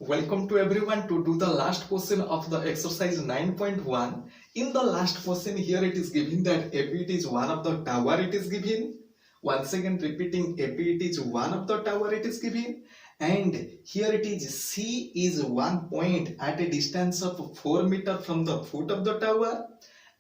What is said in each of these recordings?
Welcome to everyone to do the last question of the exercise 9.1. In the last question here it is given that AB it is one of the tower it is given. Once again repeating AB it is one of the tower it is given. And here it is C is one point at a distance of 4 meter from the foot of the tower.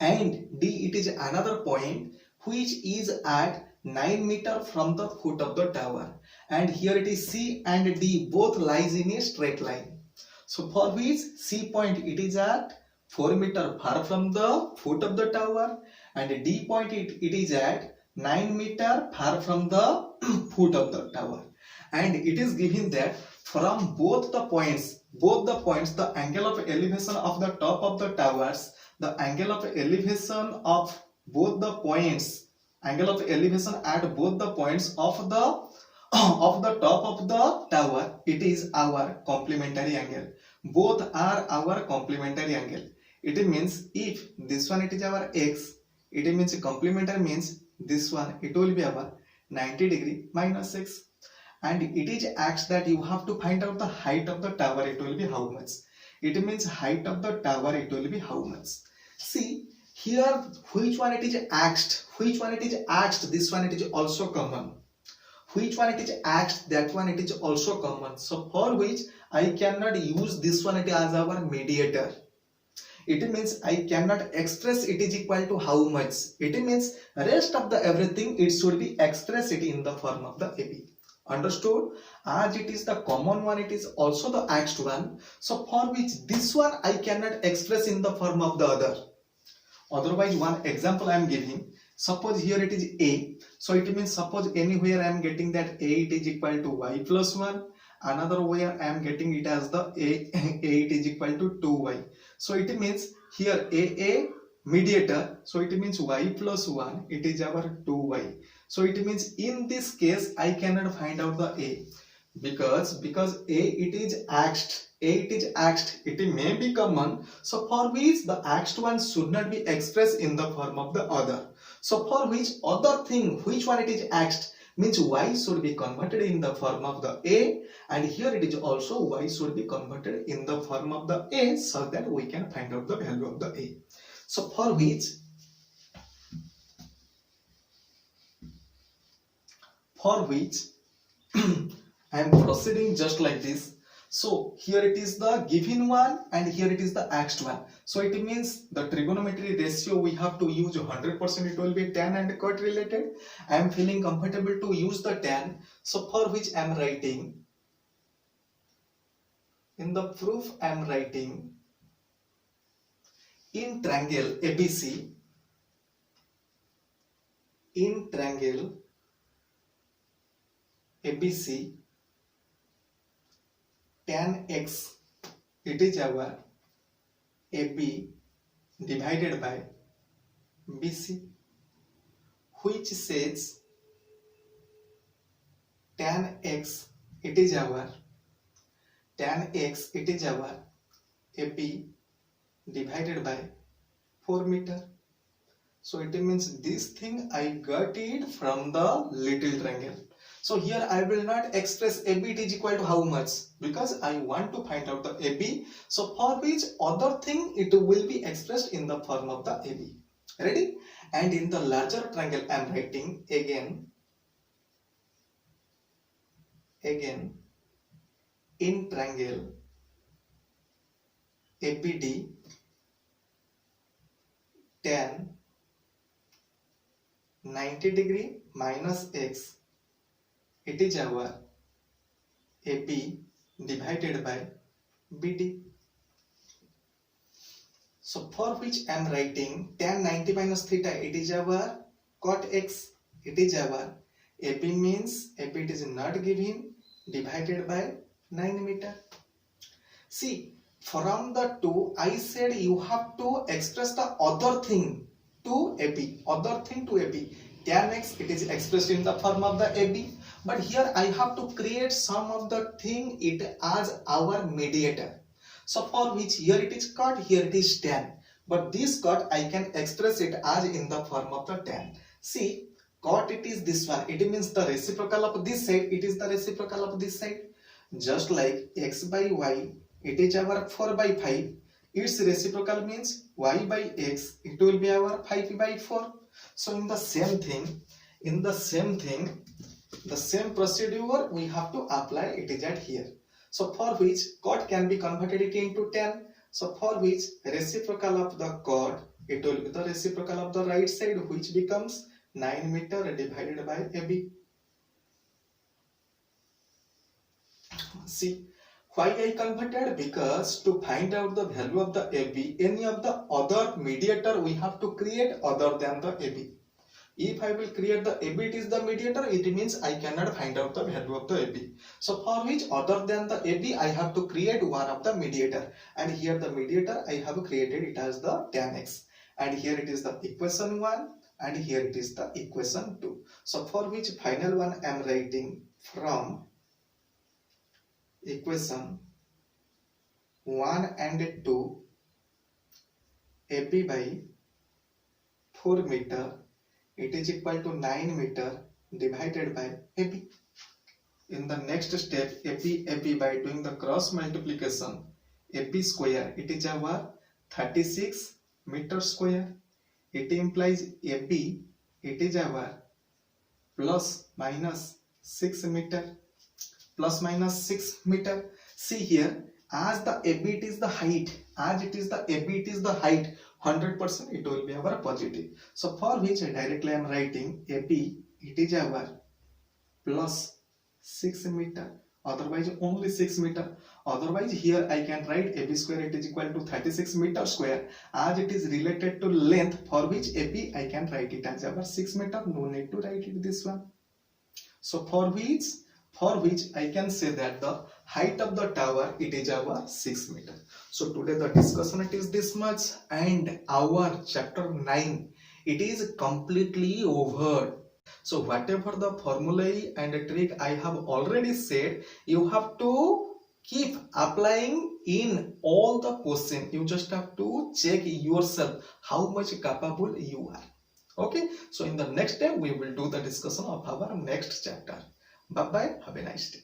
And D it is another point which is at 9 meter from the foot of the tower, and here it is C and D both lies in a straight line. So for which C point it is at 4 meter far from the foot of the tower, and D point it is at 9 meter far from the foot of the tower, and it is given that from both the points the angle of elevation of the top of the towers, the angle of elevation of both the points, angle of elevation at both the points of the top of the tower, it is our complementary angle. Both are our complementary angle. It means if this one it is our x, it means complementary means this one it will be our 90 degree minus x, and it is asked that you have to find out the height of the tower, it will be how much. It means height of the tower it will be how much. See here which one it is asked, this one it is also common. Which one it is asked, that one it is also common. So for which I cannot use this one it as our mediator. It means I cannot express it is equal to how much. It means rest of the everything it should be expressed it in the form of the AB. Understood? As it is the common one, it is also the asked one. So for which this one I cannot express in the form of the other. Otherwise, one example I am giving. Suppose here it is A. So it means suppose anywhere I am getting that A it is equal to y plus 1. Another where I am getting it as the A it is equal to 2y. So it means here A mediator. So it means y plus 1. It is our 2y. So it means in this case I cannot find out the A. Because A it is asked. It may be common. So for which the asked one should not be expressed in the form of the other. So for which other thing, which one it is asked, means y should be converted in the form of the A, and here it is also y should be converted in the form of the A, so that we can find out the value of the A. So for which I am proceeding just like this. So here it is the given one and here it is the asked one. So it means the trigonometry ratio we have to use 100%, it will be tan and cot related. I am feeling comfortable to use the tan. So for which I am writing, in the proof I am writing, in triangle ABC, tan x it is our AB divided by BC, which says tan x it is our AB divided by 4 meter. So it means this thing I got it from the little triangle. So here I will not express AB it is equal to how much, because I want to find out the AB. So for which other thing it will be expressed in the form of the AB. Ready? And in the larger triangle I am writing again in triangle ABD tan 90 degree minus x, it is our AB divided by BD. So for which I am writing tan 90 minus theta, it is our cot x, it is our AB means AB it is not given, divided by 9 meter. See, from the two I said you have to express the other thing to AB, tan x it is expressed in the form of the AB, but here I have to create some of the thing it as our mediator. So for which here it is cot, here it is tan, but this cot I can express it as in the form of the tan. See, cot it is this one, it means the reciprocal of this side, it is the reciprocal of this side. Just like x by y, it is our 4 by 5. Its reciprocal means y by x, it will be our 5 by 4. So in the same thing, the same procedure we have to apply it is at here. So for which cot can be converted it into tan. So for which reciprocal of the cot, it will be the reciprocal of the right side, which becomes 9 meter divided by AB. See, why I converted? Because to find out the value of the AB, any of the other mediator we have to create other than the AB. If I will create the AB, it is the mediator, it means I cannot find out the value of the AB. So for which other than the AB, I have to create one of the mediator. And here the mediator, I have created it as the tan x. And here it is the equation 1 and here it is the equation 2. So for which final one I am writing from equation 1 and 2 AB by 4 meter, it is equal to 9 meter divided by AB. In the next step, AB by doing the cross multiplication, AB square, it is our 36 meter square. It implies AB, it is our plus minus 6 meter. Plus minus 6 meter. See here, as the AB it is the height, 100% it will be our positive. So for which directly I am writing AB, it is our plus 6 meter, otherwise only 6 meter. Otherwise here I can write AB square, it is equal to 36 meter square, as it is related to length, for which AB I can write it as our 6 meter, no need to write it this one. So for which I can say that the height of the tower, it is our 6 meter. So today the discussion it is this much, and our chapter 9, it is completely over. So whatever the formulae and trick I have already said, you have to keep applying in all the question. You just have to check yourself how much capable you are. Okay, so in the next time we will do the discussion of our next chapter. Bye bye, have a nice day.